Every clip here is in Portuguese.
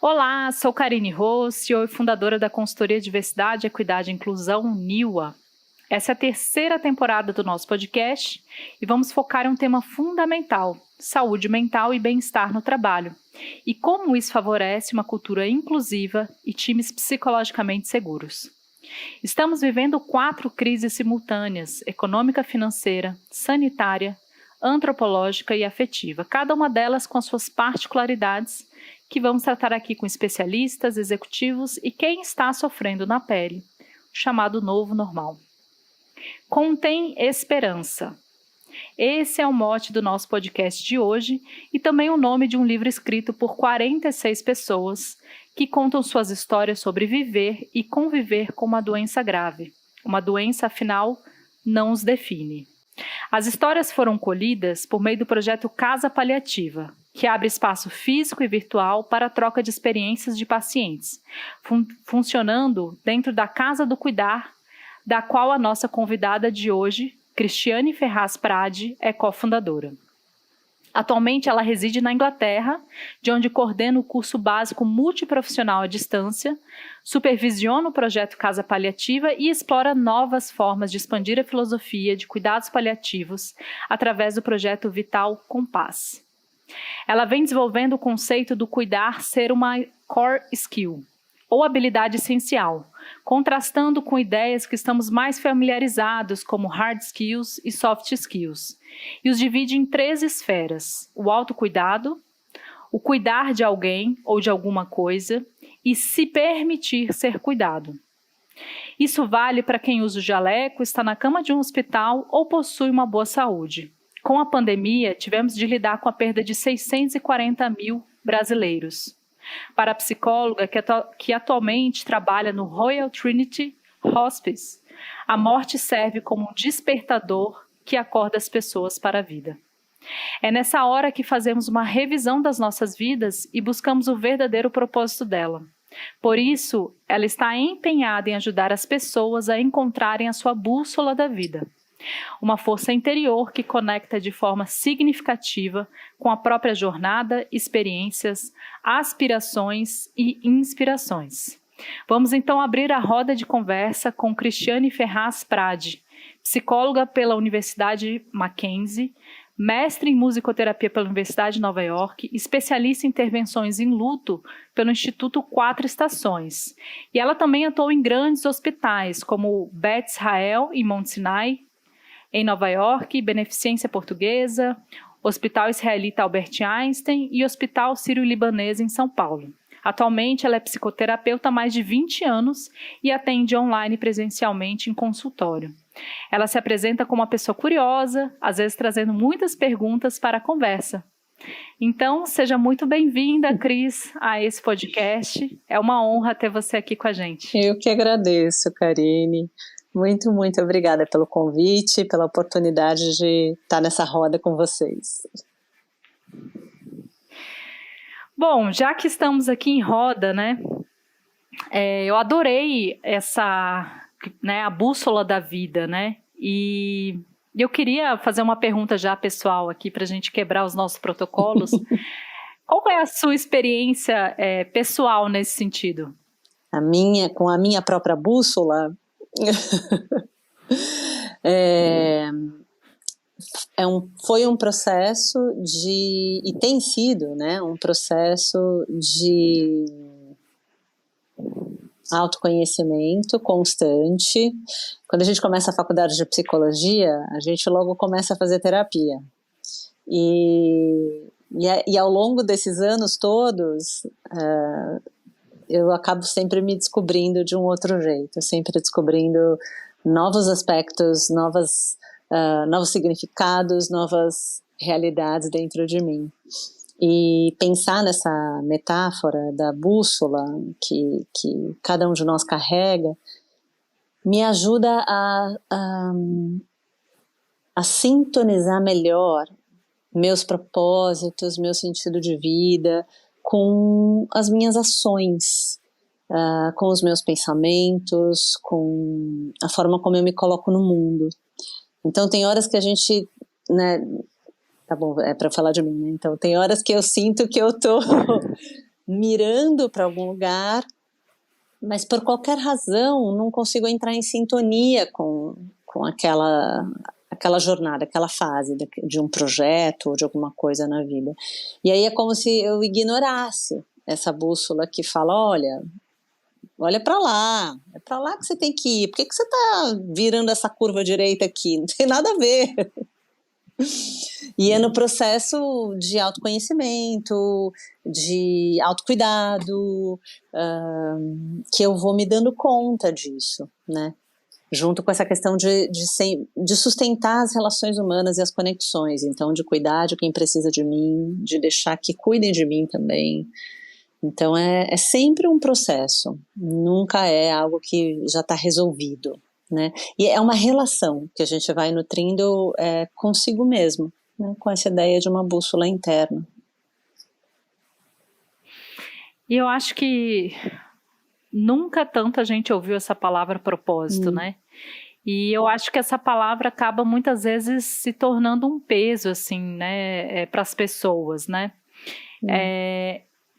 Olá, sou Karine Rose, CEO e fundadora da consultoria Diversidade, Equidade e Inclusão, NIWA. Essa é a terceira temporada do nosso podcast e vamos focar em um tema fundamental, saúde mental e bem-estar no trabalho, e como isso favorece uma cultura inclusiva e times psicologicamente seguros. Estamos vivendo 4 crises simultâneas, econômica, financeira, sanitária, antropológica e afetiva, cada uma delas com suas particularidades, que vamos tratar aqui com especialistas, executivos e quem está sofrendo na pele, o chamado novo normal. Contém esperança. Esse é o mote do nosso podcast de hoje e também o nome de um livro escrito por 46 pessoas que contam suas histórias sobre viver e conviver com uma doença grave. Uma doença, afinal, não os define. As histórias foram colhidas por meio do projeto Casa Paliativa, que abre espaço físico e virtual para a troca de experiências de pacientes, funcionando dentro da Casa do Cuidar, da qual a nossa convidada de hoje, Cristiane Ferraz Prade, é cofundadora. Atualmente ela reside na Inglaterra, de onde coordena o curso básico multiprofissional à distância, supervisiona o projeto Casa Paliativa e explora novas formas de expandir a filosofia de cuidados paliativos através do projeto Vital Compass. Ela vem desenvolvendo o conceito do cuidar ser uma core skill, ou habilidade essencial, contrastando com ideias que estamos mais familiarizados como hard skills e soft skills, e os divide em 3 esferas: o autocuidado, o cuidar de alguém ou de alguma coisa e se permitir ser cuidado. Isso vale para quem usa o jaleco, está na cama de um hospital ou possui uma boa saúde. Com a pandemia, tivemos de lidar com a perda de 640 mil brasileiros. Para a psicóloga que atualmente trabalha no Royal Trinity Hospice, a morte serve como um despertador que acorda as pessoas para a vida. É nessa hora que fazemos uma revisão das nossas vidas e buscamos o verdadeiro propósito dela. Por isso, ela está empenhada em ajudar as pessoas a encontrarem a sua bússola da vida. Uma força interior que conecta de forma significativa com a própria jornada, experiências, aspirações e inspirações. Vamos então abrir a roda de conversa com Cristiane Ferraz Prade, psicóloga pela Universidade Mackenzie, mestre em musicoterapia pela Universidade de Nova York, especialista em intervenções em luto pelo Instituto 4 Estações. E ela também atuou em grandes hospitais, como o Beth Israel, em Mount Sinai, em Nova York, Beneficência Portuguesa, Hospital Israelita Albert Einstein e Hospital Sírio-Libanês em São Paulo. Atualmente, ela é psicoterapeuta há mais de 20 anos e atende online e presencialmente em consultório. Ela se apresenta como uma pessoa curiosa, às vezes trazendo muitas perguntas para a conversa. Então, seja muito bem-vinda, Cris, a esse podcast. É uma honra ter você aqui com a gente. Eu que agradeço, Karine. Muito, muito obrigada pelo convite, pela oportunidade de estar nessa roda com vocês. Bom, já que estamos aqui em roda, né, eu adorei a bússola da vida, né, e eu queria fazer uma pergunta já pessoal aqui para a gente quebrar os nossos protocolos. Qual é a sua experiência pessoal nesse sentido? Com a minha própria bússola... foi um processo e tem sido, né, um processo de autoconhecimento constante. Quando a gente começa a faculdade de psicologia, a gente logo começa a fazer terapia. E ao longo desses anos todos, eu acabo sempre me descobrindo de um outro jeito, sempre descobrindo novos aspectos, novos significados, novas realidades dentro de mim. E pensar nessa metáfora da bússola que cada um de nós carrega me ajuda a sintonizar melhor meus propósitos, meu sentido de vida com as minhas ações, com os meus pensamentos, com a forma como eu me coloco no mundo. Então tem horas que a gente, né, tá bom, é para falar de mim, né? Então tem horas que eu sinto que eu tô mirando para algum lugar, mas por qualquer razão não consigo entrar em sintonia com aquela jornada, aquela fase de um projeto ou de alguma coisa na vida. E aí é como se eu ignorasse essa bússola que fala, olha para lá, é para lá que você tem que ir, por que você está virando essa curva direita aqui? Não tem nada a ver. E é no processo de autoconhecimento, de autocuidado, que eu vou me dando conta disso, né? Junto com essa questão de sustentar as relações humanas e as conexões, então de cuidar de quem precisa de mim, de deixar que cuidem de mim também. Então é sempre um processo, nunca é algo que já está resolvido, né? E é uma relação que a gente vai nutrindo consigo mesmo, né? Com essa ideia de uma bússola interna. E eu acho que nunca tanta gente ouviu essa palavra propósito, né? E eu acho que essa palavra acaba muitas vezes se tornando um peso, assim, né, para as pessoas, né?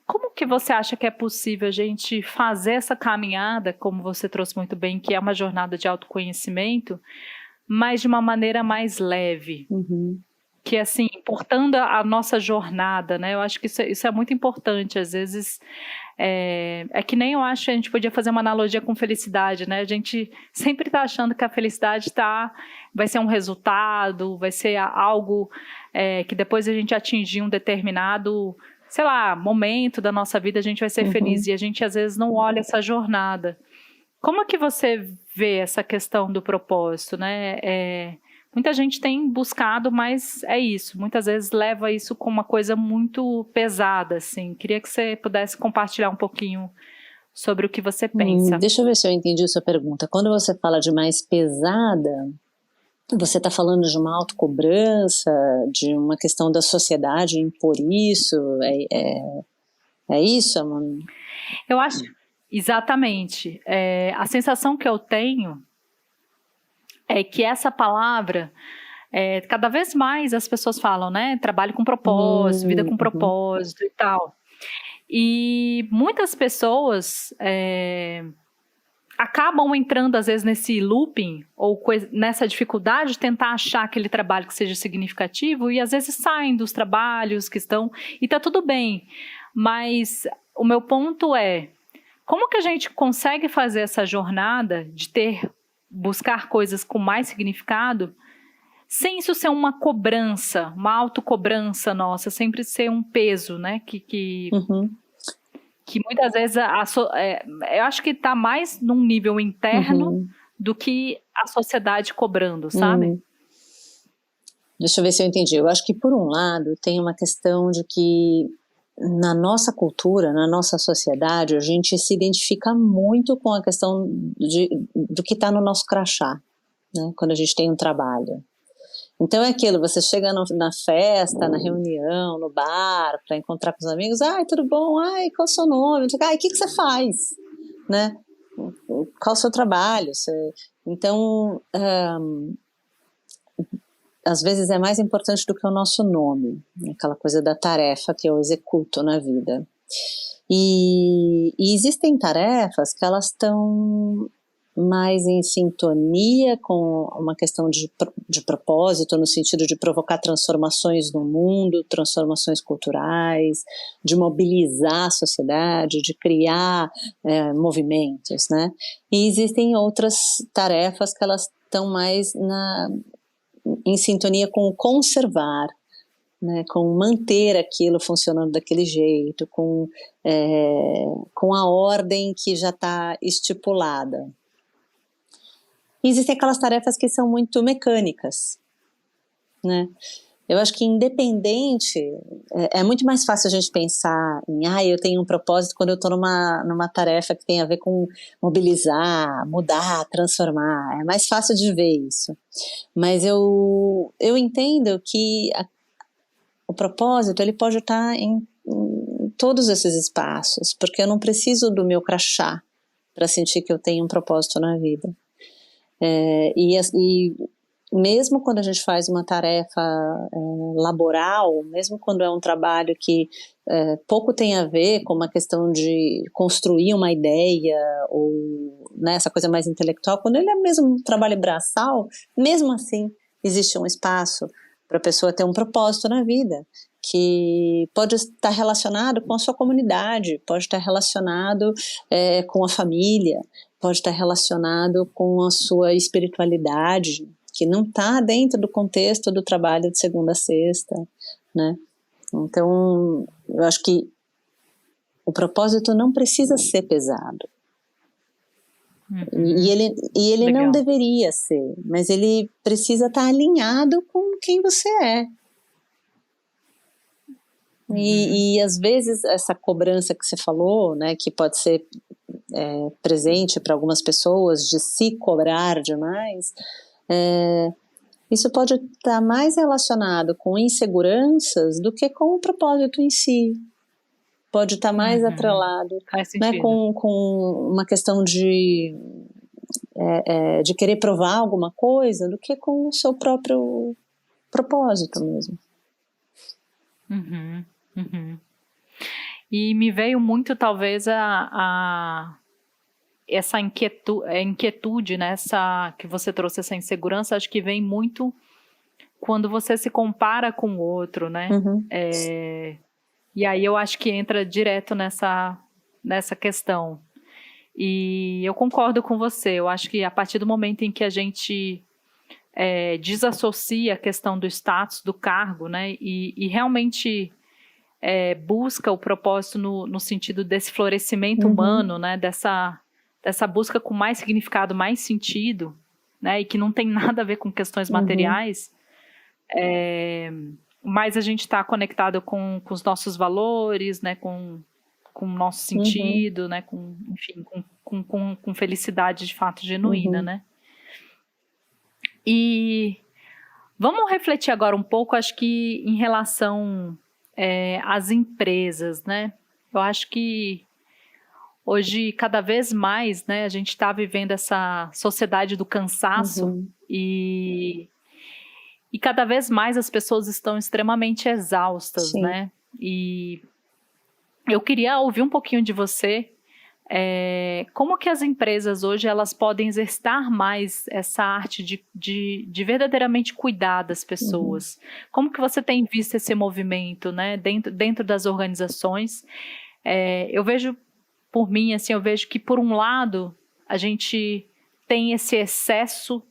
Como que você acha que é possível a gente fazer essa caminhada, como você trouxe muito bem, que é uma jornada de autoconhecimento, mas de uma maneira mais leve? Que, assim, importando a nossa jornada, né? Eu acho que isso é muito importante. Às vezes, é que nem eu acho que a gente podia fazer uma analogia com felicidade, né? A gente sempre está achando que a felicidade vai ser um resultado, vai ser algo que depois a gente atingir um determinado, sei lá, momento da nossa vida, a gente vai ser feliz. E a gente, às vezes, não olha essa jornada. Como é que você vê essa questão do propósito, né? Muita gente tem buscado, mas é isso. Muitas vezes leva isso como uma coisa muito pesada, assim. Queria que você pudesse compartilhar um pouquinho sobre o que você pensa. Deixa eu ver se eu entendi a sua pergunta. Quando você fala de mais pesada, você está falando de uma autocobrança, de uma questão da sociedade impor isso? É isso, Amanda? Eu acho, exatamente. A sensação que eu tenho é que essa palavra, cada vez mais as pessoas falam, né? Trabalho com propósito, vida com propósito e tal. E muitas pessoas acabam entrando, às vezes, nesse looping ou nessa dificuldade de tentar achar aquele trabalho que seja significativo e, às vezes, saem dos trabalhos que estão... E tá tudo bem, mas o meu ponto é como que a gente consegue fazer essa jornada de buscar coisas com mais significado sem isso ser uma cobrança, uma autocobrança nossa, sempre ser um peso, né? Que muitas vezes eu acho que está mais num nível interno do que a sociedade cobrando, sabe? Deixa eu ver se eu entendi. Eu acho que, por um lado, tem uma questão de que na nossa cultura, na nossa sociedade, a gente se identifica muito com a questão do que está no nosso crachá, né? Quando a gente tem um trabalho. Então é aquilo, você chega na festa, na reunião, no bar, para encontrar com os amigos, tudo bom? Qual é o seu nome? O que você faz? Né? Qual é o seu trabalho? Então, às vezes é mais importante do que o nosso nome, aquela coisa da tarefa que eu executo na vida. E existem tarefas que elas estão mais em sintonia com uma questão de propósito, no sentido de provocar transformações no mundo, transformações culturais, de mobilizar a sociedade, de criar movimentos, né? E existem outras tarefas que elas estão mais em sintonia com o conservar, né, com manter aquilo funcionando daquele jeito, com a ordem que já está estipulada. E existem aquelas tarefas que são muito mecânicas, né? Eu acho que independente, é muito mais fácil a gente pensar em, eu tenho um propósito quando eu estou numa tarefa que tem a ver com mobilizar, mudar, transformar. É mais fácil de ver isso. Mas eu entendo que o propósito, ele pode estar em todos esses espaços, porque eu não preciso do meu crachá para sentir que eu tenho um propósito na vida. E mesmo quando a gente faz uma tarefa laboral, mesmo quando é um trabalho que pouco tem a ver com uma questão de construir uma ideia ou, né, essa coisa mais intelectual, quando ele é mesmo um trabalho braçal, mesmo assim existe um espaço para a pessoa ter um propósito na vida, que pode estar relacionado com a sua comunidade, pode estar relacionado com a família, pode estar relacionado com a sua espiritualidade, que não está dentro do contexto do trabalho de segunda a sexta, né? Então, eu acho que o propósito não precisa ser pesado. E ele não deveria ser, mas ele precisa estar alinhado com quem você é. E às vezes essa cobrança que você falou, né, que pode ser presente para algumas pessoas de se cobrar demais, isso pode estar mais relacionado com inseguranças do que com o propósito em si. Pode estar mais atrelado, né, com uma questão de querer provar alguma coisa do que com o seu próprio propósito mesmo. E me veio muito, talvez, essa inquietude, né, que você trouxe, essa insegurança, acho que vem muito quando você se compara com o outro, né? E aí eu acho que entra direto nessa questão. E eu concordo com você, eu acho que a partir do momento em que a gente desassocia a questão do status, do cargo, né, e realmente busca o propósito no sentido desse florescimento humano, né, dessa busca com mais significado, mais sentido, né, e que não tem nada a ver com questões materiais, mas a gente está conectado com os nossos valores, né, com o nosso sentido, né, enfim, com felicidade de fato genuína, né. E vamos refletir agora um pouco, acho que em relação às empresas, né, eu acho que hoje, cada vez mais, né, a gente está vivendo essa sociedade do cansaço e cada vez mais as pessoas estão extremamente exaustas, Sim. né? E eu queria ouvir um pouquinho de você, como que as empresas hoje elas podem exercitar mais essa arte de verdadeiramente cuidar das pessoas? Como que você tem visto esse movimento, né, dentro das organizações? Eu vejo, por mim, assim, eu vejo que, por um lado, a gente tem esse excesso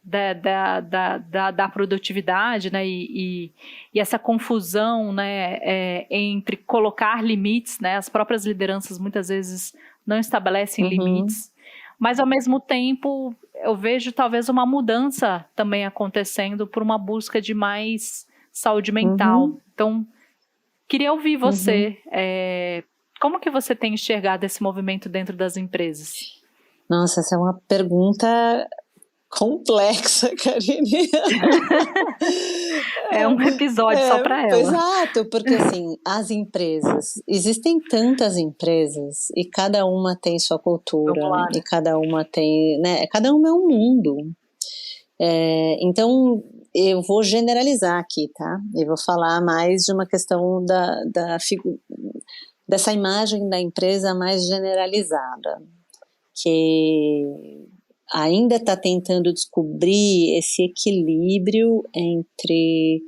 da produtividade, né, e essa confusão, né, entre colocar limites, né, as próprias lideranças muitas vezes não estabelecem limites, mas ao mesmo tempo eu vejo talvez uma mudança também acontecendo por uma busca de mais saúde mental. Então, queria ouvir você, como que você tem enxergado esse movimento dentro das empresas? Nossa, essa é uma pergunta complexa, Karine. É um episódio só para ela. Exato, porque assim, as empresas, existem tantas empresas e cada uma tem sua cultura, Lá, né? E cada uma tem, né, cada uma é um mundo. Então, eu vou generalizar aqui, tá? Eu vou falar mais de uma questão dessa imagem da empresa mais generalizada, que ainda está tentando descobrir esse equilíbrio entre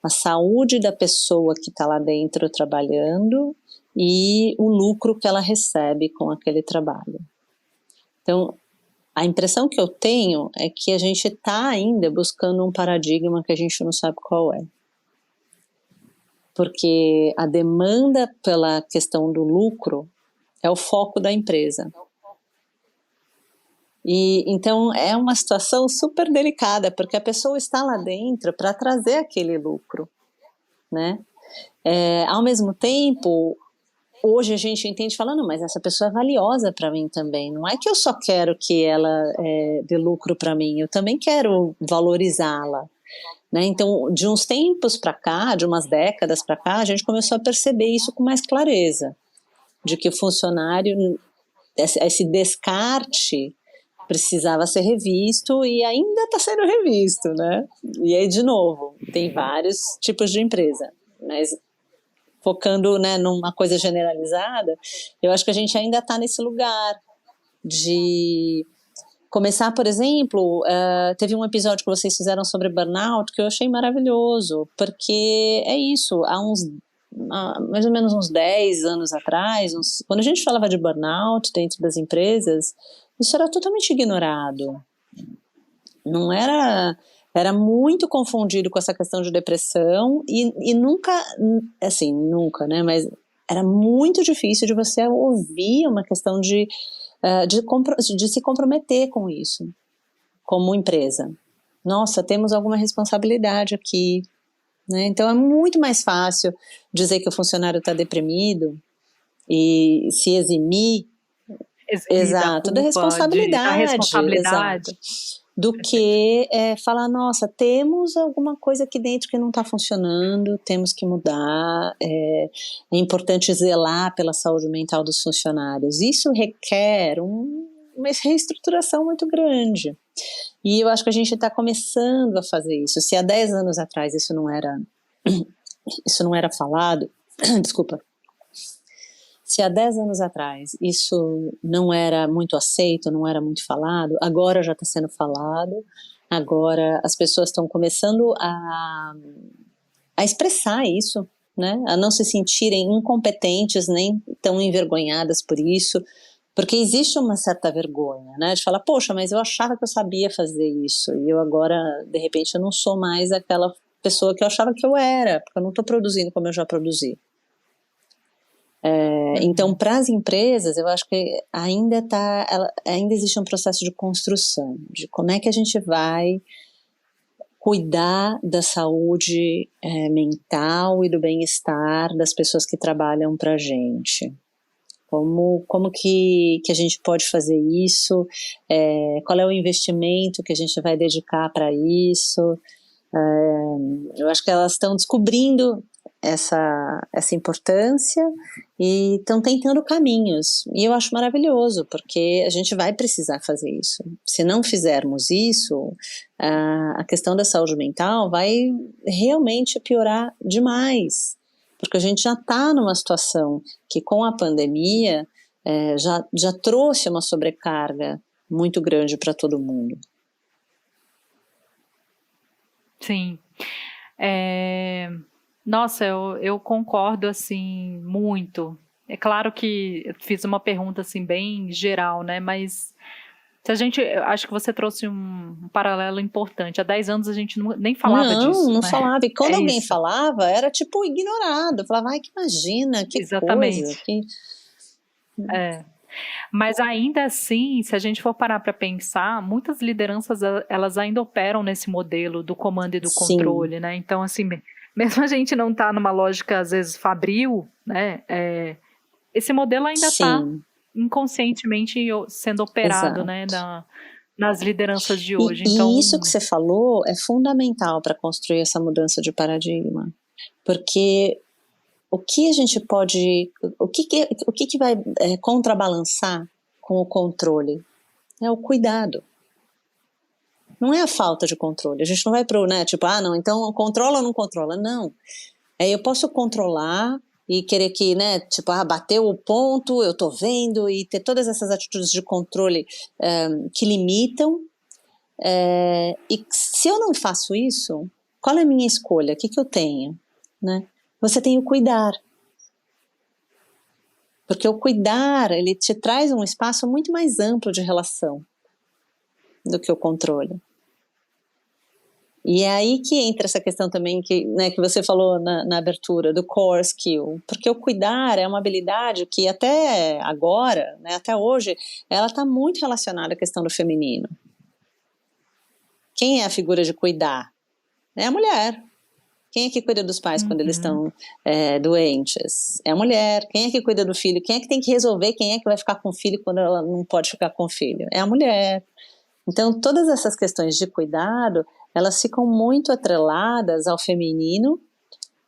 a saúde da pessoa que está lá dentro trabalhando e o lucro que ela recebe com aquele trabalho. Então, a impressão que eu tenho é que a gente está ainda buscando um paradigma que a gente não sabe qual é. Porque a demanda pela questão do lucro é o foco da empresa. E então é uma situação super delicada, porque a pessoa está lá dentro para trazer aquele lucro, né? Ao mesmo tempo, hoje a gente entende falando, mas essa pessoa é valiosa para mim também. Não é que eu só quero que ela dê lucro para mim, eu também quero valorizá-la, né? Então, de uns tempos para cá, de umas décadas para cá, a gente começou a perceber isso com mais clareza, de que o funcionário, esse descarte precisava ser revisto e ainda está sendo revisto, né? E aí, de novo, tem vários tipos de empresa, mas focando, né, numa coisa generalizada, eu acho que a gente ainda está nesse lugar de começar, por exemplo, teve um episódio que vocês fizeram sobre burnout que eu achei maravilhoso, porque é isso, mais ou menos uns 10 anos atrás, quando a gente falava de burnout dentro das empresas, isso era totalmente ignorado. Não era muito confundido com essa questão de depressão e nunca, assim, nunca, né, mas era muito difícil de você ouvir uma questão de se comprometer com isso, como empresa. Nossa, temos alguma responsabilidade aqui, né? Então é muito mais fácil dizer que o funcionário está deprimido e se eximir, exato, da responsabilidade, exato, do que falar, nossa, temos alguma coisa aqui dentro que não está funcionando, temos que mudar, é importante zelar pela saúde mental dos funcionários. Isso requer uma reestruturação muito grande. E eu acho que a gente está começando a fazer isso. Se há 10 anos atrás isso não era falado, desculpa, se há 10 anos atrás isso não era muito aceito, não era muito falado, agora já está sendo falado, agora as pessoas estão começando a expressar isso, né? A não se sentirem incompetentes nem tão envergonhadas por isso, porque existe uma certa vergonha, né? De falar, poxa, mas eu achava que eu sabia fazer isso, e eu agora, de repente, eu não sou mais aquela pessoa que eu achava que eu era, porque eu não estou produzindo como eu já produzi. Então, para as empresas, eu acho que ainda existe um processo de construção, de como é que a gente vai cuidar da saúde mental e do bem-estar das pessoas que trabalham para a gente. Como que a gente pode fazer isso, qual é o investimento que a gente vai dedicar para isso. Eu acho que elas estão descobrindo essa importância e estão tentando caminhos, e eu acho maravilhoso, porque a gente vai precisar fazer isso. Se não fizermos isso, a questão da saúde mental vai realmente piorar demais, porque a gente já está numa situação que com a pandemia já trouxe uma sobrecarga muito grande para todo mundo. Sim. Nossa, eu concordo, assim, muito. É claro que eu fiz uma pergunta, assim, bem geral, né? Mas eu acho que você trouxe um paralelo importante. Há 10 anos a gente nem falava disso, Não né? falava. E quando alguém isso. falava, era tipo ignorado. Eu falava, ai, que imagina, que Exatamente. coisa. Que... Mas ainda assim, se a gente for parar para pensar, muitas lideranças, elas ainda operam nesse modelo do comando e do controle, né? Então, assim, mesmo a gente não tá numa lógica, às vezes, fabril, né? Esse modelo ainda está inconscientemente sendo operado, né? Nas lideranças de hoje. Então, e isso que você falou é fundamental para construir essa mudança de paradigma. Porque o que a gente pode... O que vai contrabalançar com o controle? É o cuidado. Não é a falta de controle. A gente não vai pro, né, tipo, não, então controla ou não controla? Não. Eu posso controlar e querer que, né, tipo, bateu o ponto, eu tô vendo, e ter todas essas atitudes de controle que limitam. E se eu não faço isso, qual é a minha escolha? O que eu tenho? Né? Você tem o cuidar. Porque o cuidar, ele te traz um espaço muito mais amplo de relação do que o controle. E é aí que entra essa questão também que você falou na abertura, do core skill, porque o cuidar é uma habilidade que até agora, né, até hoje, ela está muito relacionada à questão do feminino. Quem é a figura de cuidar? É a mulher. Quem é que cuida dos pais quando eles estão doentes? É a mulher. Quem é que cuida do filho? Quem é que tem que resolver quem é que vai ficar com o filho quando ela não pode ficar com o filho? É a mulher. Então, todas essas questões de cuidado, elas ficam muito atreladas ao feminino,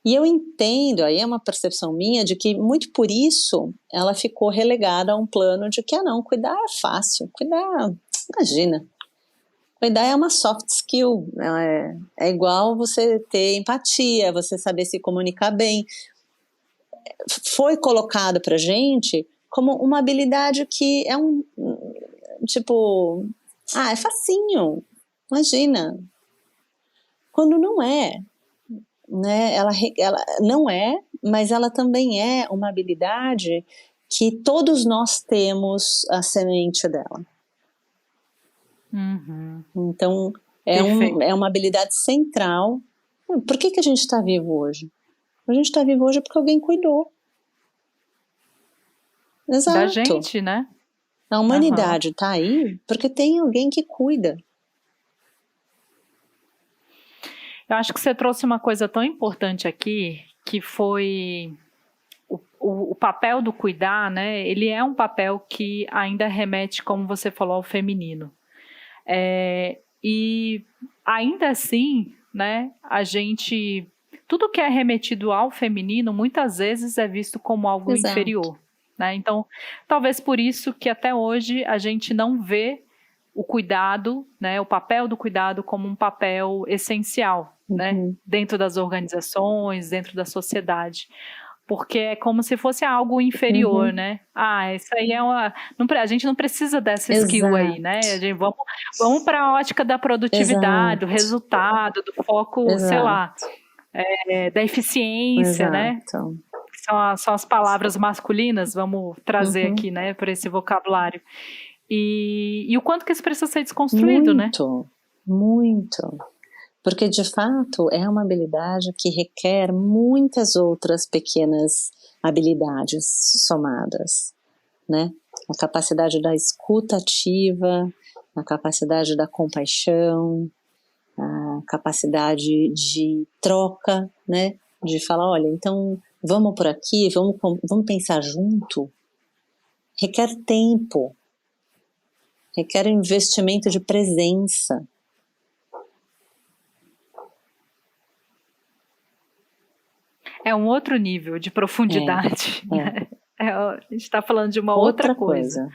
e eu entendo, aí é uma percepção minha, de que muito por isso ela ficou relegada a um plano de que, não, cuidar é fácil, cuidar Imagina, cuidar é uma soft skill, é igual você ter empatia, você saber se comunicar bem. Foi colocado pra gente como uma habilidade que é tipo, é facinho, imagina. Quando não é, né? Ela não é, mas ela também é uma habilidade que todos nós temos a semente dela. Uhum. Então, é uma habilidade central. Por que a gente está vivo hoje? A gente está vivo hoje porque alguém cuidou. Exato. Da gente, né? A humanidade está aí porque tem alguém que cuida. Eu acho que você trouxe uma coisa tão importante aqui, que foi o papel do cuidar, né? Ele é um papel que ainda remete, como você falou, ao feminino. E ainda assim, né, tudo que é remetido ao feminino, muitas vezes é visto como algo inferior. Né? Então, talvez por isso que até hoje a gente não vê o cuidado, né, o papel do cuidado como um papel essencial, né, dentro das organizações, dentro da sociedade. Porque é como se fosse algo inferior, né? Isso aí a gente não precisa dessa skill aí, né? Vamos para a ótica da produtividade, do resultado, do foco, sei lá, da eficiência, né? São as palavras masculinas, vamos trazer aqui, né, para esse vocabulário. E o quanto que isso precisa ser desconstruído, né? Muito. Porque, de fato, é uma habilidade que requer muitas outras pequenas habilidades somadas, né? A capacidade da escuta ativa, a capacidade da compaixão, a capacidade de troca, né? De falar, olha, então vamos por aqui, vamos pensar junto. Requer tempo, requer investimento de presença. É um outro nível de profundidade. Né? A gente está falando de uma outra coisa.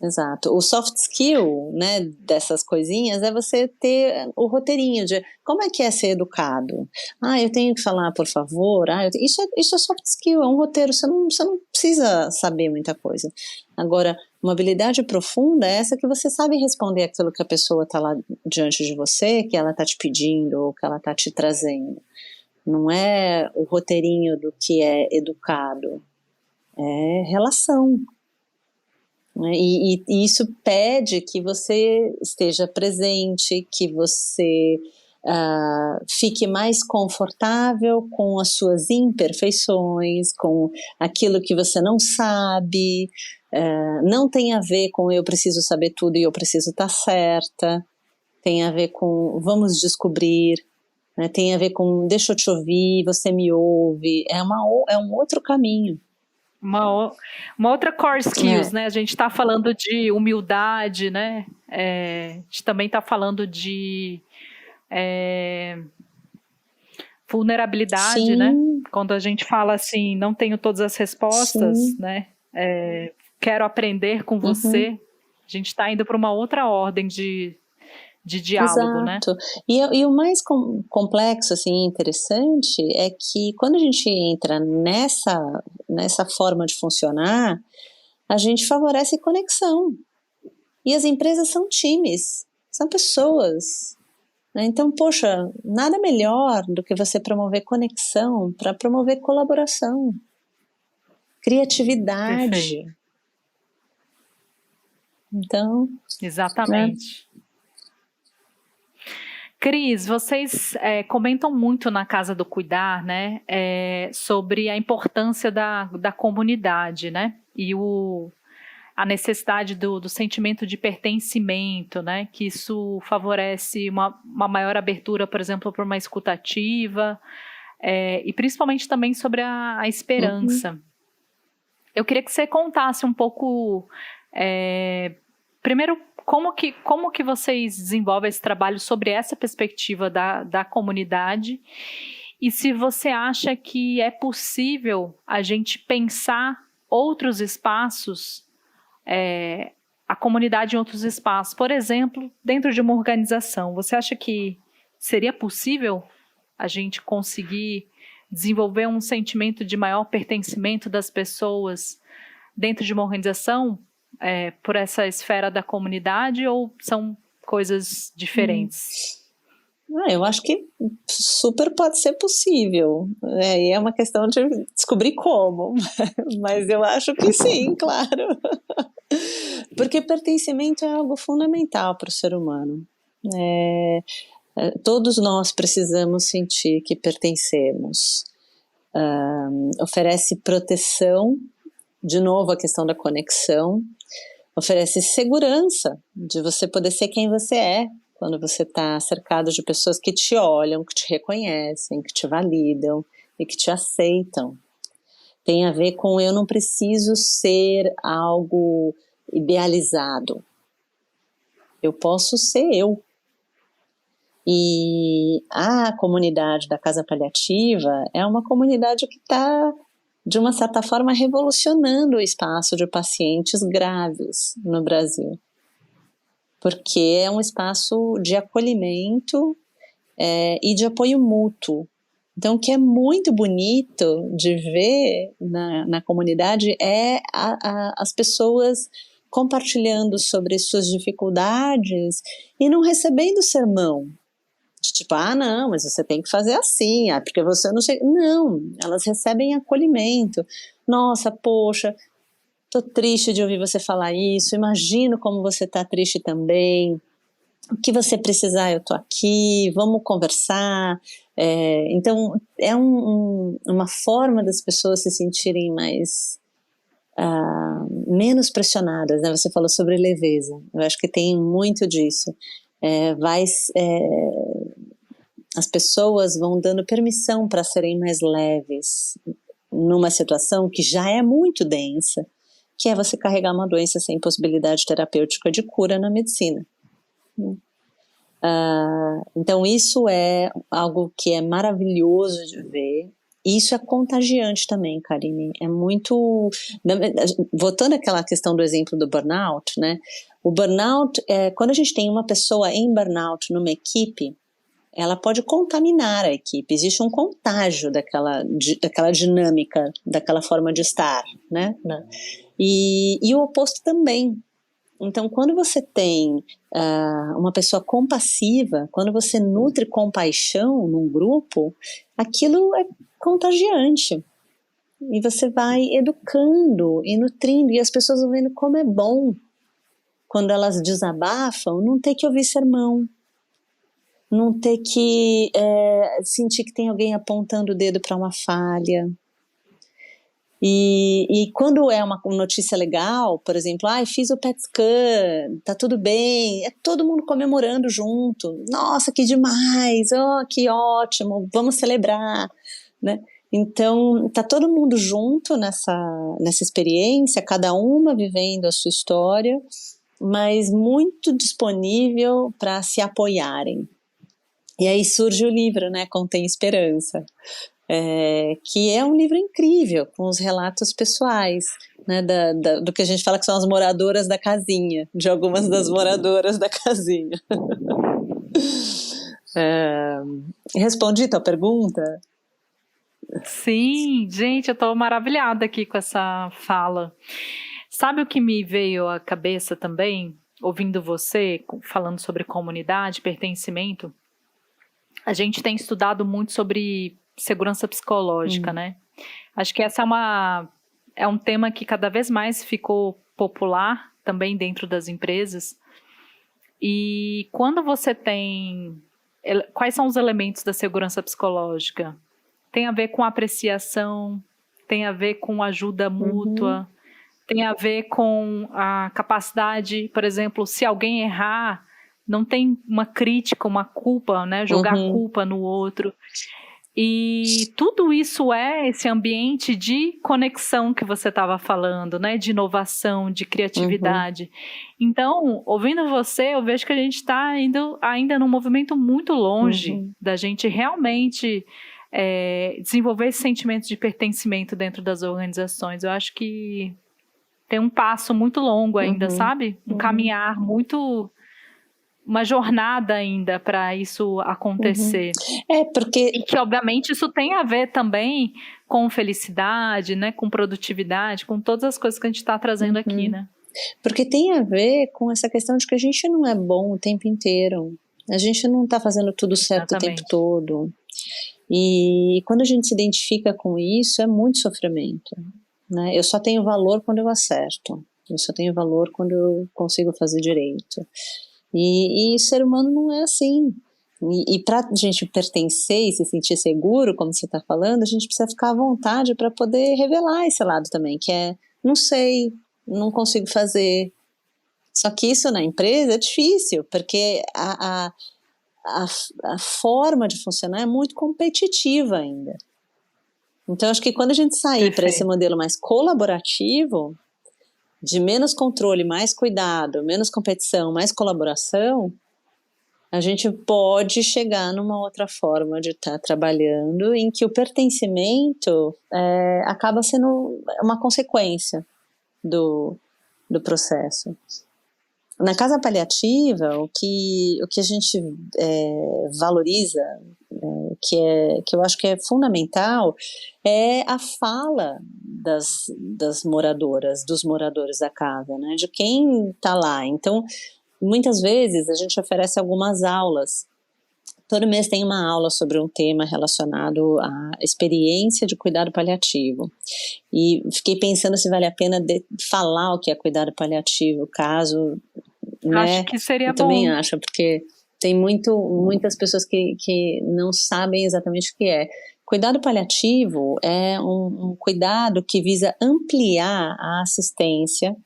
Exato. O soft skill, né, dessas coisinhas é você ter o roteirinho de como é que é ser educado. Eu tenho que falar, por favor. Isso é soft skill, é um roteiro. Você não precisa saber muita coisa. Agora, uma habilidade profunda é essa que você sabe responder aquilo que a pessoa está lá diante de você, que ela está te pedindo ou que ela está te trazendo. Não é o roteirinho do que é educado. É relação. E isso pede que você esteja presente, que você fique mais confortável com as suas imperfeições, com aquilo que você não sabe. Não tem a ver com eu preciso saber tudo e eu preciso estar certa. Tem a ver com vamos descobrir. Né? Tem a ver com deixa eu te ouvir, você me ouve. É um outro caminho. Uma outra core skills, né? A gente está falando de humildade, né? A gente também está falando de vulnerabilidade, né? Quando a gente fala assim, não tenho todas as respostas, né? Quero aprender com você. A gente está indo para uma outra ordem de diálogo, né? E o mais complexo, assim, interessante é que quando a gente entra nessa forma de funcionar, a gente favorece conexão. E as empresas são times, são pessoas. Né? Então, poxa, nada melhor do que você promover conexão para promover colaboração, criatividade. Perfeito. Então, exatamente. Né? Cris, vocês comentam muito na Casa do Cuidar, né, sobre a importância da comunidade, né, e a necessidade do sentimento de pertencimento, né, que isso favorece uma maior abertura, por exemplo, para uma escuta ativa, e principalmente também sobre a esperança. Eu queria que você contasse um pouco, primeiro, como que vocês desenvolvem esse trabalho sobre essa perspectiva da comunidade e se você acha que é possível a gente pensar outros espaços a comunidade em outros espaços. Por exemplo, dentro de uma organização, você acha que seria possível a gente conseguir desenvolver um sentimento de maior pertencimento das pessoas dentro de uma organização, por essa esfera da comunidade, ou são coisas diferentes? Eu acho que super pode ser possível. E é uma questão de descobrir como, mas eu acho que sim, claro. Porque pertencimento é algo fundamental para o ser humano. Todos nós precisamos sentir que pertencemos. Oferece proteção, de novo a questão da conexão, oferece segurança de você poder ser quem você é, quando você está cercado de pessoas que te olham, que te reconhecem, que te validam e que te aceitam. Tem a ver com eu não preciso ser algo idealizado. Eu posso ser eu. E a comunidade da Casa Paliativa é uma comunidade que está, de uma certa forma, revolucionando o espaço de pacientes graves no Brasil. Porque é um espaço de acolhimento e de apoio mútuo. Então, o que é muito bonito de ver na comunidade é as pessoas compartilhando sobre suas dificuldades e não recebendo sermão. Tipo, não, mas você tem que fazer assim, porque você não chega. Não, elas recebem acolhimento. Nossa, poxa, tô triste de ouvir você falar isso, imagino como você tá triste também. O que você precisar, eu tô aqui, vamos conversar. Então, é uma forma das pessoas se sentirem mais menos pressionadas, né? Você falou sobre leveza, eu acho que tem muito disso. As pessoas vão dando permissão para serem mais leves numa situação que já é muito densa, que é você carregar uma doença sem possibilidade terapêutica de cura na medicina. Então isso é algo que é maravilhoso de ver, e isso é contagiante também, Karine. É muito... Voltando àquela questão do exemplo do burnout, né? O burnout, quando a gente tem uma pessoa em burnout numa equipe, ela pode contaminar a equipe, existe um contágio daquela dinâmica, daquela forma de estar, né? E o oposto também. Então, quando você tem uma pessoa compassiva, quando você nutre compaixão num grupo, aquilo é contagiante. E você vai educando e nutrindo, e as pessoas vão vendo como é bom, quando elas desabafam, não ter que ouvir sermão, não ter que sentir que tem alguém apontando o dedo para uma falha. E quando é uma notícia legal, por exemplo, fiz o PET scan, tá tudo bem, é todo mundo comemorando junto, nossa, que demais, que ótimo, vamos celebrar, né? Então, tá todo mundo junto nessa experiência, cada uma vivendo a sua história, mas muito disponível para se apoiarem. E aí surge o livro, né, Contém Esperança, que é um livro incrível, com os relatos pessoais, né, do que a gente fala que são as moradoras da casinha, de algumas das moradoras da casinha. Respondi tua pergunta? Sim, gente, eu tô maravilhada aqui com essa fala. Sabe o que me veio à cabeça também, ouvindo você falando sobre comunidade, pertencimento? A gente tem estudado muito sobre segurança psicológica, né? Acho que essa é um tema que cada vez mais ficou popular também dentro das empresas. E quando você tem... Quais são os elementos da segurança psicológica? Tem a ver com apreciação, tem a ver com ajuda mútua, tem a ver com a capacidade, por exemplo, se alguém errar, não tem uma crítica, uma culpa, né? Jogar culpa no outro. E tudo isso é esse ambiente de conexão que você estava falando, né? De inovação, de criatividade. Então, ouvindo você, eu vejo que a gente está indo ainda num movimento muito longe da gente realmente desenvolver esse sentimento de pertencimento dentro das organizações. Eu acho que tem um passo muito longo ainda, sabe? Um caminhar muito... uma jornada ainda para isso acontecer. Porque... E que, obviamente, isso tem a ver também com felicidade, né? Com produtividade, com todas as coisas que a gente está trazendo aqui, né? Porque tem a ver com essa questão de que a gente não é bom o tempo inteiro. A gente não está fazendo tudo certo o tempo todo. E quando a gente se identifica com isso, é muito sofrimento, né? Eu só tenho valor quando eu acerto. Eu só tenho valor quando eu consigo fazer direito. E ser humano não é assim. E para a gente pertencer e se sentir seguro, como você está falando, a gente precisa ficar à vontade para poder revelar esse lado também, que é, não sei, não consigo fazer. Só que isso na empresa é difícil, porque a forma de funcionar é muito competitiva ainda. Então, acho que quando a gente sair para esse modelo mais colaborativo, de menos controle, mais cuidado, menos competição, mais colaboração, a gente pode chegar numa outra forma de estar trabalhando em que o pertencimento acaba sendo uma consequência do processo. Na casa paliativa, o que a gente valoriza, que eu acho que é fundamental, é a fala das moradoras, dos moradores da casa, né, de quem está lá. Então, muitas vezes a gente oferece algumas aulas. Todo mês tem uma aula sobre um tema relacionado à experiência de cuidado paliativo. E fiquei pensando se vale a pena falar o que é cuidado paliativo, caso... né? Acho que seria eu bom. Também acho, porque tem muitas pessoas que não sabem exatamente o que é. Cuidado paliativo é um cuidado que visa ampliar a assistência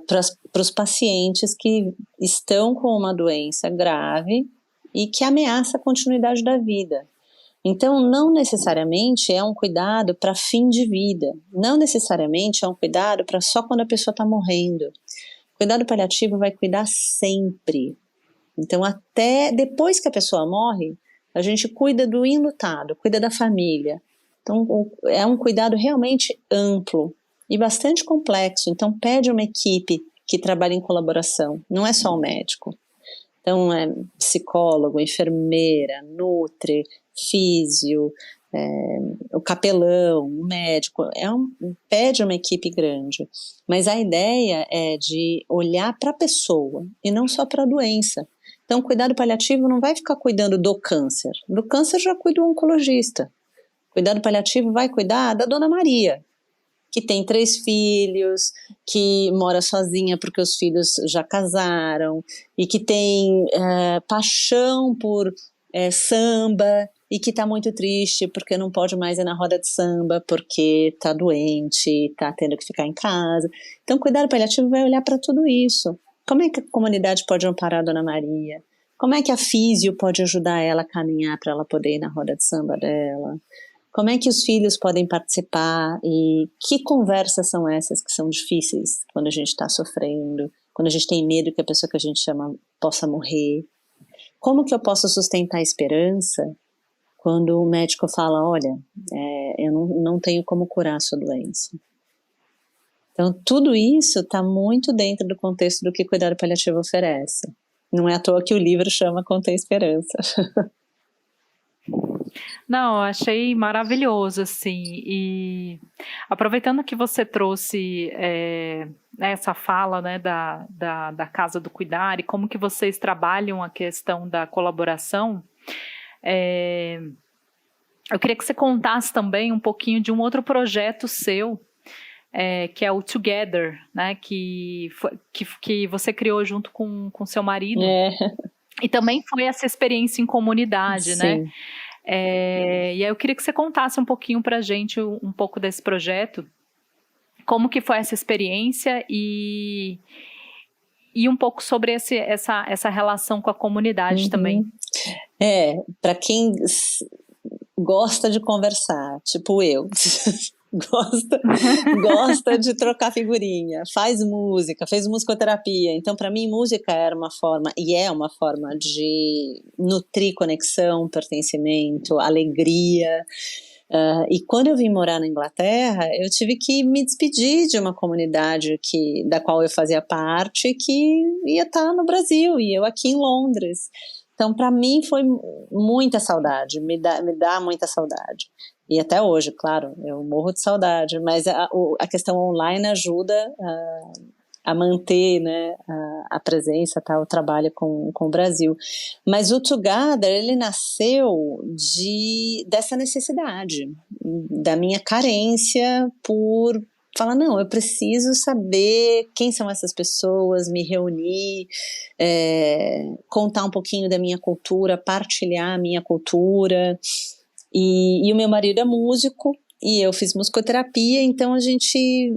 para os pacientes que estão com uma doença grave e que ameaça a continuidade da vida. Então, não necessariamente é um cuidado para fim de vida, não necessariamente é um cuidado para só quando a pessoa está morrendo. Cuidado paliativo vai cuidar sempre. Então, até depois que a pessoa morre, a gente cuida do enlutado, cuida da família. Então, é um cuidado realmente amplo e bastante complexo. Então, pede uma equipe que trabalha em colaboração, não é só o médico. Então, é psicólogo, enfermeira, nutri, físio, o capelão, o médico, pede uma equipe grande. Mas a ideia é de olhar para a pessoa e não só para a doença. Então, o cuidado paliativo não vai ficar cuidando do câncer. Do câncer já cuida o oncologista. O cuidado paliativo vai cuidar da Dona Maria, que tem 3 filhos, que mora sozinha porque os filhos já casaram, e que tem paixão por samba, e que está muito triste porque não pode mais ir na roda de samba, porque está doente, está tendo que ficar em casa. Então, o cuidado paliativo vai olhar para tudo isso. Como é que a comunidade pode amparar a Dona Maria? Como é que a físio pode ajudar ela a caminhar para ela poder ir na roda de samba dela? Como é que os filhos podem participar e que conversas são essas que são difíceis quando a gente está sofrendo, quando a gente tem medo que a pessoa que a gente ama possa morrer? Como que eu posso sustentar a esperança quando o médico fala, olha, eu não tenho como curar a sua doença? Então, tudo isso está muito dentro do contexto do que cuidado paliativo oferece. Não é à toa que o livro chama Contém Esperança. Não, eu achei maravilhoso, assim, e aproveitando que você trouxe essa fala, né, da Casa do Cuidar e como que vocês trabalham a questão da colaboração, eu queria que você contasse também um pouquinho de um outro projeto seu, que é o Together, né, que você criou junto com seu marido, e também foi essa experiência em comunidade, Sim. né? E aí eu queria que você contasse um pouquinho pra gente um pouco desse projeto, como que foi essa experiência e um pouco sobre essa relação com a comunidade também. Para quem gosta de conversar, tipo eu, gosta de trocar figurinha, faz musicoterapia. Então, para mim, música era uma forma, e é uma forma de nutrir conexão, pertencimento, alegria. E quando eu vim morar na Inglaterra, eu tive que me despedir de uma comunidade da qual eu fazia parte, que ia estar no Brasil, e eu aqui em Londres. Então, para mim, foi muita saudade, me dá muita saudade. E até hoje, claro, eu morro de saudade, mas a questão online ajuda a manter, né, a presença, tá, o trabalho com o Brasil. Mas o Together, ele nasceu dessa necessidade, da minha carência por falar, não, eu preciso saber quem são essas pessoas, me reunir, contar um pouquinho da minha cultura, partilhar a minha cultura. E o meu marido é músico, e eu fiz musicoterapia, então a gente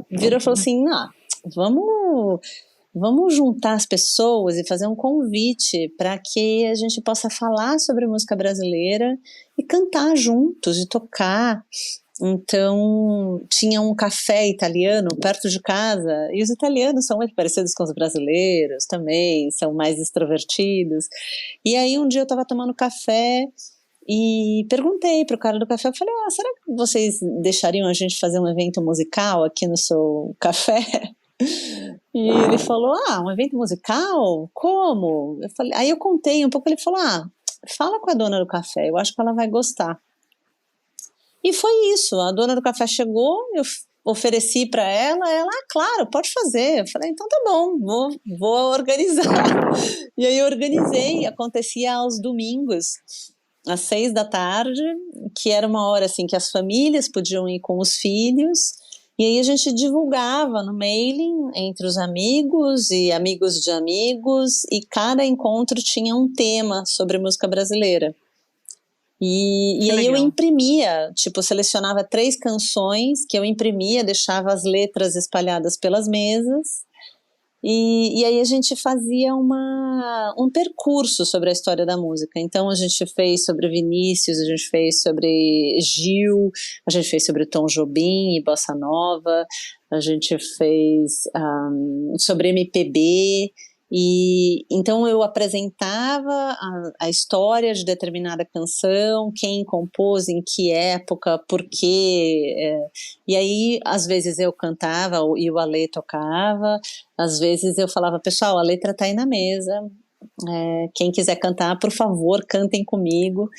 virou e falou assim, não, vamos juntar as pessoas e fazer um convite para que a gente possa falar sobre música brasileira e cantar juntos e tocar. Então tinha um café italiano perto de casa, e os italianos são muito parecidos com os brasileiros também, são mais extrovertidos. E aí um dia eu estava tomando café e perguntei pro cara do café, eu falei, será que vocês deixariam a gente fazer um evento musical aqui no seu café? E ele falou, um evento musical? Como? Aí eu contei um pouco, ele falou, fala com a dona do café, eu acho que ela vai gostar. E foi isso, a dona do café chegou, eu ofereci para ela, claro, pode fazer. Eu falei, então tá bom, vou organizar. E aí eu organizei, acontecia aos domingos, às 6 da tarde, que era uma hora assim que as famílias podiam ir com os filhos, e aí a gente divulgava no mailing entre os amigos e amigos de amigos, e cada encontro tinha um tema sobre música brasileira. E aí eu imprimia, selecionava 3 canções que eu imprimia, deixava as letras espalhadas pelas mesas, e aí a gente fazia um percurso sobre a história da música. Então a gente fez sobre Vinícius, a gente fez sobre Gil, a gente fez sobre Tom Jobim e Bossa Nova, a gente fez sobre MPB. E então eu apresentava a história de determinada canção, quem compôs, em que época, por quê, e aí às vezes eu cantava e o Alê tocava, às vezes eu falava, pessoal, a letra tá aí na mesa, quem quiser cantar, por favor, cantem comigo.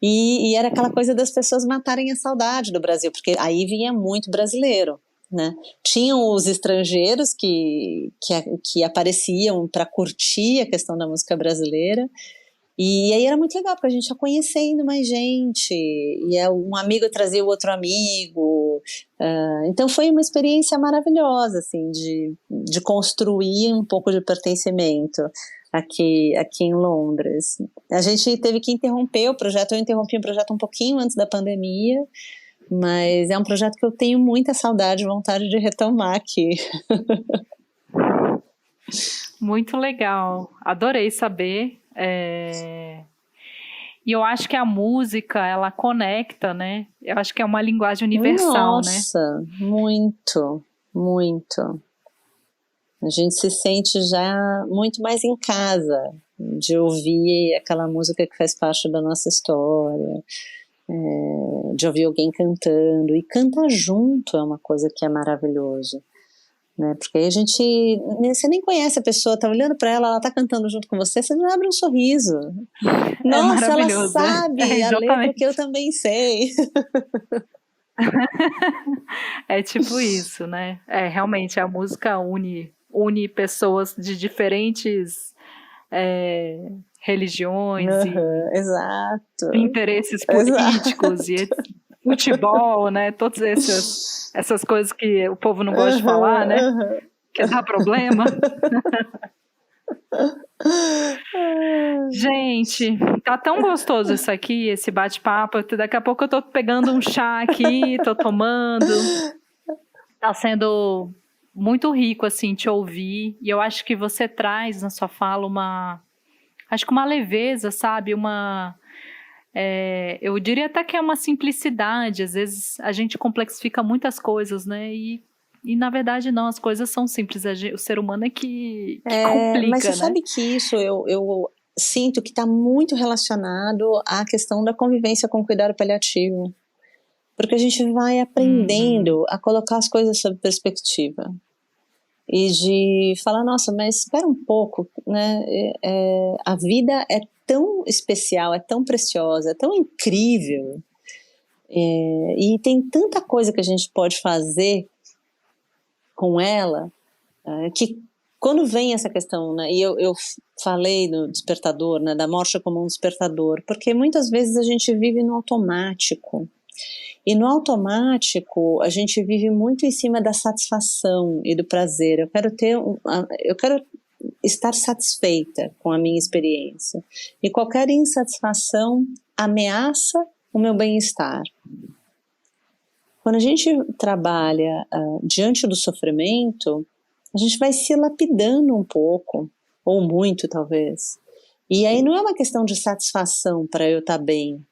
E era aquela coisa das pessoas matarem a saudade do Brasil, porque aí vinha muito brasileiro, né? Tinham os estrangeiros que apareciam para curtir a questão da música brasileira, e aí era muito legal, porque a gente ia conhecendo mais gente, e um amigo trazia o outro amigo, então foi uma experiência maravilhosa, assim, de construir um pouco de pertencimento aqui em Londres. A gente teve que interromper o projeto, eu interrompi o projeto um pouquinho antes da pandemia, mas é um projeto que eu tenho muita saudade e vontade de retomar aqui. Muito legal, adorei saber. E eu acho que a música, ela conecta, né? Eu acho que é uma linguagem universal, né? Nossa, muito, muito. A gente se sente já muito mais em casa de ouvir aquela música que faz parte da nossa história, de ouvir alguém cantando, e cantar junto é uma coisa que é maravilhoso, né? Porque aí você nem conhece a pessoa, tá olhando para ela tá cantando junto com você, você já abre um sorriso. Nossa, ela sabe a letra que eu também sei. É tipo isso, né? Realmente a música une pessoas de diferentes religiões e exato. interesses políticos e futebol, né? Todas essas coisas que o povo não gosta de falar, né? Que dá problema. Gente, tá tão gostoso isso aqui, esse bate-papo. Daqui a pouco eu tô pegando um chá aqui, tô tomando. Tá sendo muito rico, assim, te ouvir. E eu acho que você traz na sua fala uma leveza, sabe? Eu diria até que é uma simplicidade. Às vezes a gente complexifica muitas coisas, né? E na verdade não, as coisas são simples. O ser humano é que complica, mas você né? sabe que isso eu sinto que está muito relacionado à questão da convivência com cuidado paliativo. Porque a gente vai aprendendo a colocar as coisas sob perspectiva. E de falar, nossa, mas espera um pouco, né? A vida é tão especial, é tão preciosa, é tão incrível. E tem tanta coisa que a gente pode fazer com ela, que quando vem essa questão, né, e eu falei no despertador, né, da morte como um despertador, porque muitas vezes a gente vive no automático, e no automático a gente vive muito em cima da satisfação e do prazer. Eu quero estar satisfeita com a minha experiência, e qualquer insatisfação ameaça o meu bem-estar. Quando a gente trabalha diante do sofrimento, a gente vai se lapidando um pouco, ou muito talvez. E aí não é uma questão de satisfação para eu estar bem.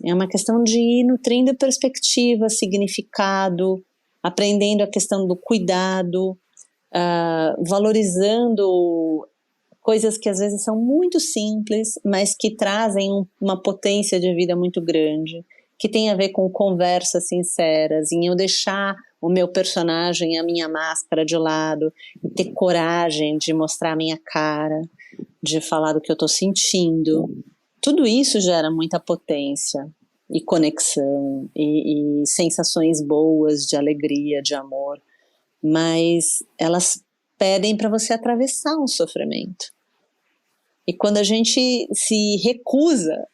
É uma questão de ir nutrindo perspectiva, significado, aprendendo a questão do cuidado, valorizando coisas que às vezes são muito simples, mas que trazem uma potência de vida muito grande, que tem a ver com conversas sinceras, em eu deixar o meu personagem, a minha máscara de lado, e ter coragem de mostrar a minha cara, de falar do que eu estou sentindo. Tudo isso gera muita potência e conexão e sensações boas de alegria, de amor, mas elas pedem para você atravessar um sofrimento. E quando a gente se recusa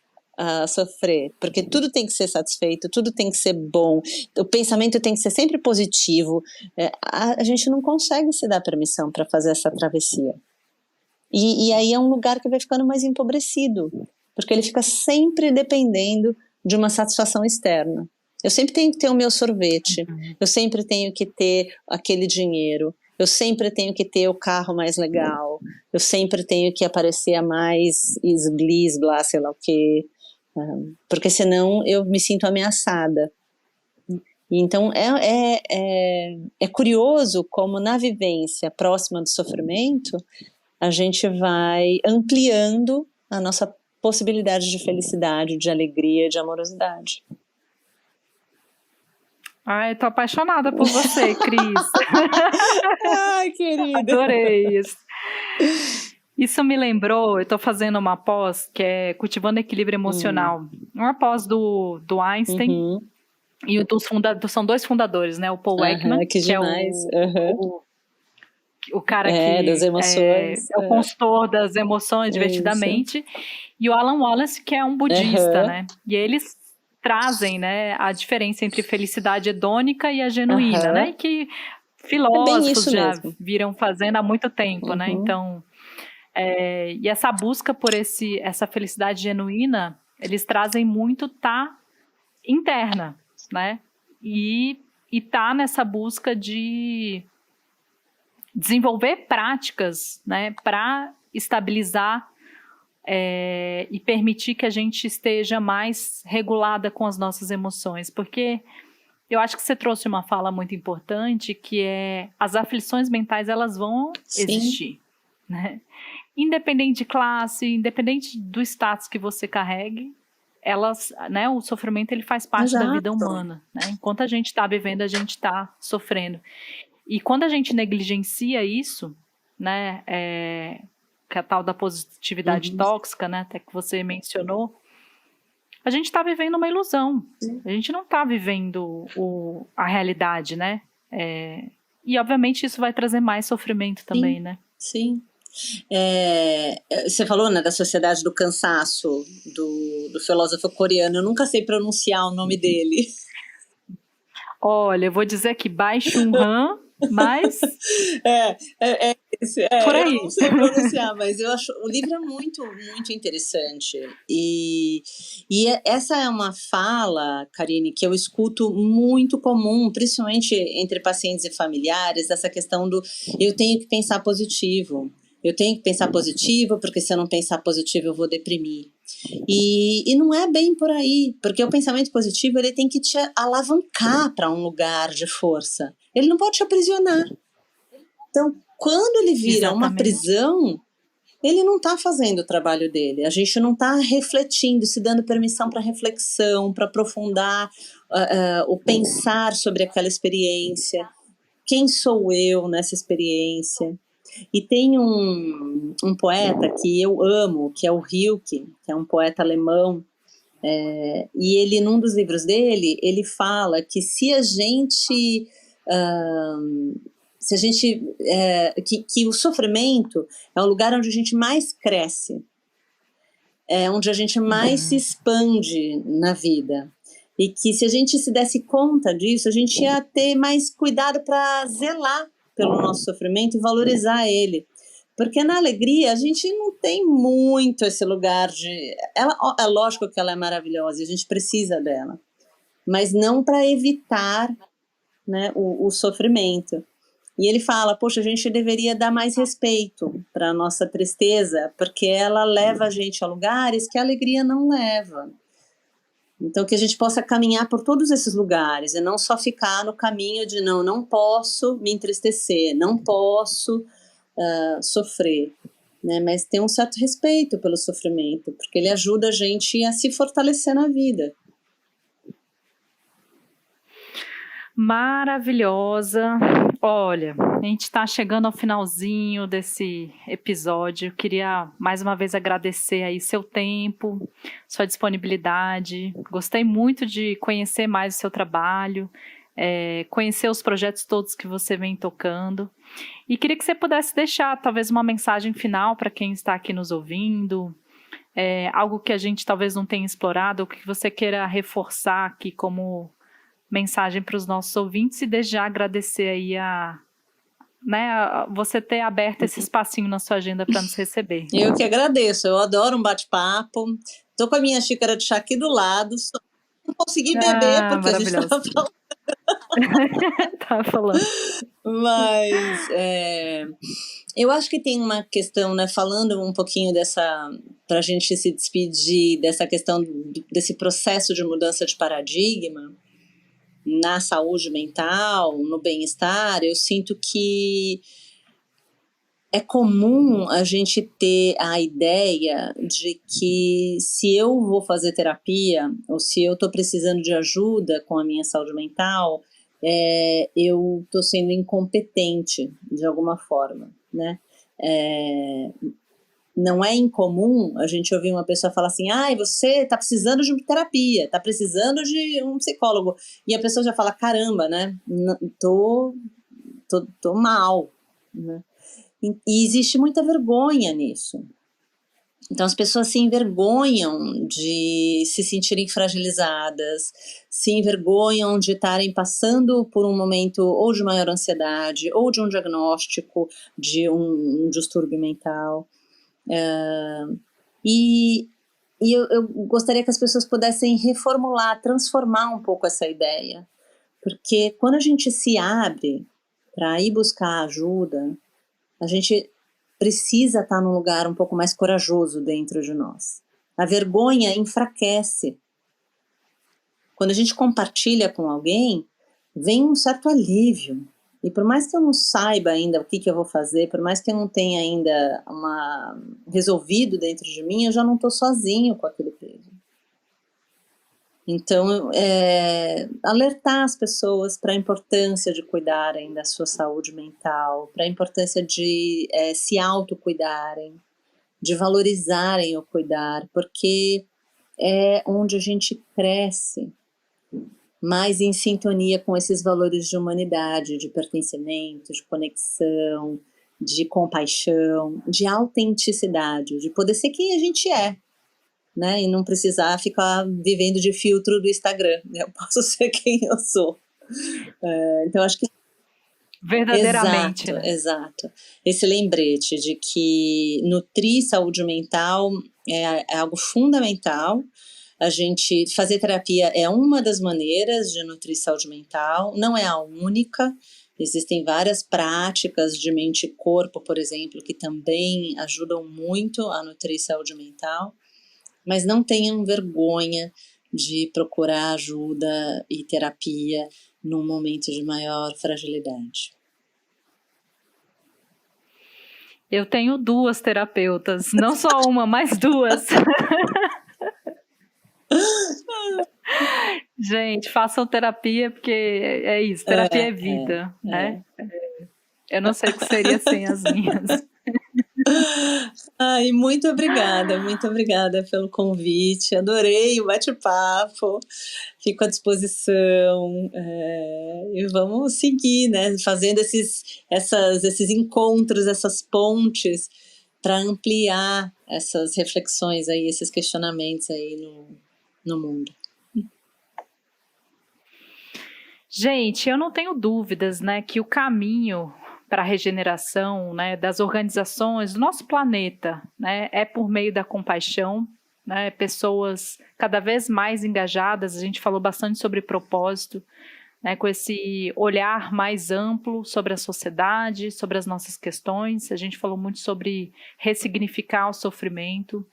a sofrer, porque tudo tem que ser satisfeito, tudo tem que ser bom, o pensamento tem que ser sempre positivo, a gente não consegue se dar permissão para fazer essa travessia. E aí é um lugar que vai ficando mais empobrecido, porque ele fica sempre dependendo de uma satisfação externa. Eu sempre tenho que ter o meu sorvete, eu sempre tenho que ter aquele dinheiro, eu sempre tenho que ter o carro mais legal, eu sempre tenho que aparecer a mais esblá, sei lá o quê, porque senão eu me sinto ameaçada. Então é curioso como na vivência próxima do sofrimento a gente vai ampliando a nossa possibilidade de felicidade, de alegria, de amorosidade. Ai, tô apaixonada por você, Cris. Ai, querida. Adorei isso. Isso me lembrou, eu tô fazendo uma pós que é Cultivando Equilíbrio Emocional. Uma pós do Einstein e são dois fundadores, né? O Paul Ekman, que demais. é o cara que das emoções, é o consultor das emoções, divertidamente, e o Alan Wallace, que é um budista, né? E eles trazem, né, a diferença entre felicidade hedônica e a genuína, né? E que filósofos já viram fazendo há muito tempo, né? Então, e essa busca por essa felicidade genuína, eles trazem muito interna, né? E tá nessa busca de desenvolver práticas, né, para estabilizar e permitir que a gente esteja mais regulada com as nossas emoções, porque eu acho que você trouxe uma fala muito importante, que é as aflições mentais, elas vão existir, né? Independente de classe, independente do status que você carregue, né, o sofrimento ele faz parte da vida humana, né? Enquanto a gente está vivendo, a gente está sofrendo. E quando a gente negligencia isso, né, que é a tal da positividade tóxica, né, até que você mencionou, a gente está vivendo uma ilusão. A gente não está vivendo a realidade, né? E, obviamente, isso vai trazer mais sofrimento também, né? Sim. Você falou, né, da sociedade do cansaço, do filósofo coreano. Eu nunca sei pronunciar o nome dele. Olha, eu vou dizer que Bai Chun-han, mas... por aí. Eu não sei pronunciar, mas eu acho o livro é muito, muito interessante. E essa é uma fala, Karine, que eu escuto muito comum, principalmente entre pacientes e familiares, essa questão do eu tenho que pensar positivo. Eu tenho que pensar positivo, porque se eu não pensar positivo eu vou deprimir. E não é bem por aí, porque o pensamento positivo ele tem que te alavancar para um lugar de força. Ele não pode te aprisionar. Então, quando ele vira uma prisão, ele não está fazendo o trabalho dele. A gente não está refletindo, se dando permissão para reflexão, para aprofundar o pensar sobre aquela experiência. Quem sou eu nessa experiência? E tem um poeta que eu amo, que é o Rilke, que é um poeta alemão, e ele, num dos livros dele, ele fala que se a gente que o sofrimento é o lugar onde a gente mais cresce, é onde a gente mais se expande na vida, e que se a gente se desse conta disso, a gente ia ter mais cuidado para zelar pelo nosso sofrimento e valorizar ele. Porque na alegria a gente não tem muito esse lugar de... é lógico que ela é maravilhosa e a gente precisa dela, mas não para evitar, né, o sofrimento. E ele fala, poxa, a gente deveria dar mais respeito para a nossa tristeza, porque ela leva a gente a lugares que a alegria não leva. Então, que a gente possa caminhar por todos esses lugares e não só ficar no caminho de não posso me entristecer, não posso sofrer, né? Mas ter um certo respeito pelo sofrimento, porque ele ajuda a gente a se fortalecer na vida. Maravilhosa. Olha, a gente está chegando ao finalzinho desse episódio. Eu queria mais uma vez agradecer aí seu tempo, sua disponibilidade. Gostei muito de conhecer mais o seu trabalho, conhecer os projetos todos que você vem tocando. E queria que você pudesse deixar talvez uma mensagem final para quem está aqui nos ouvindo, algo que a gente talvez não tenha explorado, ou que você queira reforçar aqui como mensagem para os nossos ouvintes, e desde já agradecer aí você ter aberto esse espacinho na sua agenda para nos receber. Eu que agradeço, eu adoro um bate-papo. Estou com a minha xícara de chá aqui do lado, só não consegui beber porque a gente estava falando. Tava falando. Mas eu acho que tem uma questão, né, falando um pouquinho para a gente se despedir dessa questão desse processo de mudança de paradigma na saúde mental, no bem-estar. Eu sinto que é comum a gente ter a ideia de que se eu vou fazer terapia ou se eu estou precisando de ajuda com a minha saúde mental, eu estou sendo incompetente de alguma forma, né? Não é incomum a gente ouvir uma pessoa falar assim, você está precisando de terapia, está precisando de um psicólogo, e a pessoa já fala, caramba, né? Tô mal, né? E existe muita vergonha nisso. Então as pessoas se envergonham de se sentirem fragilizadas, se envergonham de estarem passando por um momento ou de maior ansiedade, ou de um diagnóstico de um distúrbio mental. E eu gostaria que as pessoas pudessem reformular, transformar um pouco essa ideia. Porque quando a gente se abre para ir buscar ajuda, a gente precisa estar num lugar um pouco mais corajoso dentro de nós. A vergonha enfraquece. Quando a gente compartilha com alguém, vem um certo alívio. E por mais que eu não saiba ainda o que eu vou fazer, por mais que eu não tenha ainda resolvido dentro de mim, eu já não estou sozinho com aquele peso. Então, alertar as pessoas para a importância de cuidarem da sua saúde mental, para a importância de se autocuidarem, de valorizarem o cuidar, porque é onde a gente cresce mais em sintonia com esses valores de humanidade, de pertencimento, de conexão, de compaixão, de autenticidade, de poder ser quem a gente é. Né? E não precisar ficar vivendo de filtro do Instagram. Eu posso ser quem eu sou. Então, acho que... Verdadeiramente. Exato. Esse lembrete de que nutrir saúde mental é algo fundamental. A gente fazer terapia é uma das maneiras de nutrir saúde mental, não é a única. Existem várias práticas de mente e corpo, por exemplo, que também ajudam muito a nutrir saúde mental. Mas não tenham vergonha de procurar ajuda e terapia num momento de maior fragilidade. Eu tenho 2 terapeutas, não só uma, mas 2. Gente, façam terapia, porque é isso, terapia é vida, né? Eu não sei o que seria sem as minhas. Ai, muito obrigada pelo convite, adorei o bate-papo, fico à disposição, e vamos seguir, né, fazendo esses encontros, essas pontes, para ampliar essas reflexões aí, esses questionamentos aí no mundo. Gente, eu não tenho dúvidas, né, que o caminho para a regeneração, né, das organizações do nosso planeta, né, é por meio da compaixão, né, pessoas cada vez mais engajadas. A gente falou bastante sobre propósito, né, com esse olhar mais amplo sobre a sociedade, sobre as nossas questões. A gente falou muito sobre ressignificar o sofrimento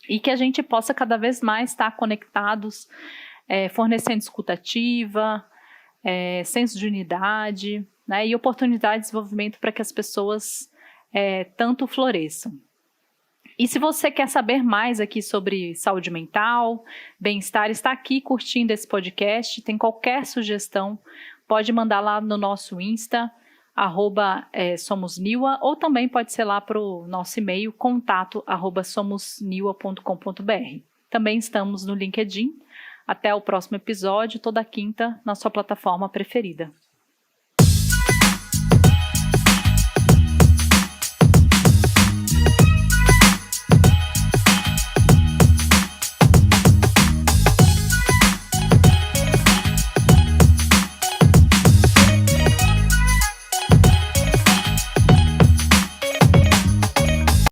e que a gente possa cada vez mais estar conectados, fornecendo escuta ativa, senso de unidade, né, e oportunidade de desenvolvimento para que as pessoas tanto floresçam. E se você quer saber mais aqui sobre saúde mental, bem-estar, está aqui curtindo esse podcast, tem qualquer sugestão, pode mandar lá no nosso Insta, @somosniwa, ou também pode ser lá para o nosso e-mail, contato@somosniwa.com.br. Também estamos no LinkedIn. Até o próximo episódio, toda quinta, na sua plataforma preferida.